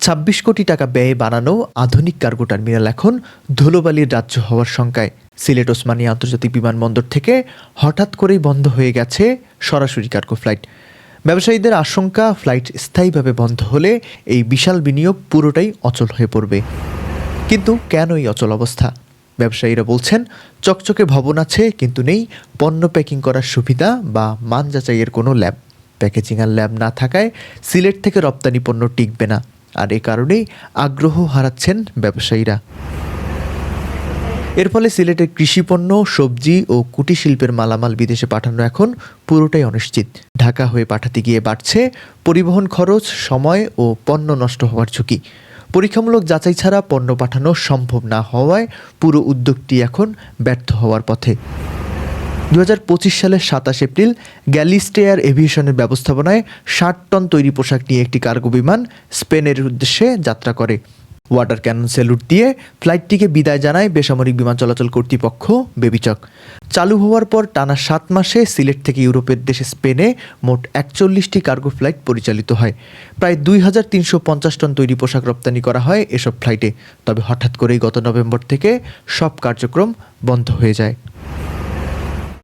২৬ কোটি টাকা ব্যয়ে বানানো আধুনিক কার্গো টার্মিনাল এখন ধুলোবালির রাজ্য হওয়ার শঙ্কায়। সিলেট ওসমানী আন্তর্জাতিক বিমানবন্দর থেকে হঠাৎ করেই বন্ধ হয়ে গেছে সরাসরি কার্গো ফ্লাইট। ব্যবসায়ীদের আশঙ্কা, ফ্লাইট স্থায়ীভাবে বন্ধ হলে এই বিশাল বিনিয়োগ পুরোটাই অচল হয়ে পড়বে। কিন্তু কেন এই অচল অবস্থা? ব্যবসায়ীরা বলছেন, চকচকে ভবন আছে কিন্তু নেই পণ্য প্যাকিং করার সুবিধা বা মান যাচাইয়ের কোনো ল্যাব। প্যাকেজিং আর ল্যাব না থাকায় সিলেট থেকে রপ্তানি পণ্য টিকবে না, আর এ কারণেই আগ্রহ হারাচ্ছেন ব্যবসায়ীরা। এর ফলে সিলেটের কৃষিপণ্য, সবজি ও কুটির শিল্পের মালামাল বিদেশে পাঠানো এখন পুরোটাই অনিশ্চিত। ঢাকা হয়ে পাঠাতে গিয়ে বাড়ছে পরিবহন খরচ, সময় ও পণ্য নষ্ট হওয়ার ঝুঁকি। পরীক্ষামূলক যাচাই ছাড়া পণ্য পাঠানো সম্ভব না হওয়ায় পুরো উদ্যোগটি এখন ব্যর্থ হওয়ার পথে। ২০২৫ সালের ২৭ এপ্রিল গ্যালিস্টেয়ার এভিয়েশনের ব্যবস্থাপনায় ৬০ টন তৈরি পোশাক নিয়ে একটি কার্গো বিমান স্পেনের উদ্দেশ্যে যাত্রা করে। ওয়াটার ক্যানন স্যালুট দিয়ে ফ্লাইটটিকে বিদায় জানায় বেসামরিক বিমান চলাচল কর্তৃপক্ষ বেবিচক। চালু হওয়ার পর টানা ৭ মাসে সিলেট থেকে ইউরোপের দেশে স্পেনে মোট ৪১টি কার্গো ফ্লাইট পরিচালিত হয়। প্রায় ২৩৫০ টন তৈরি পোশাক রপ্তানি করা হয় এসব ফ্লাইটে। তবে হঠাৎ করেই গত নভেম্বর থেকে সব কার্যক্রম বন্ধ হয়ে যায়।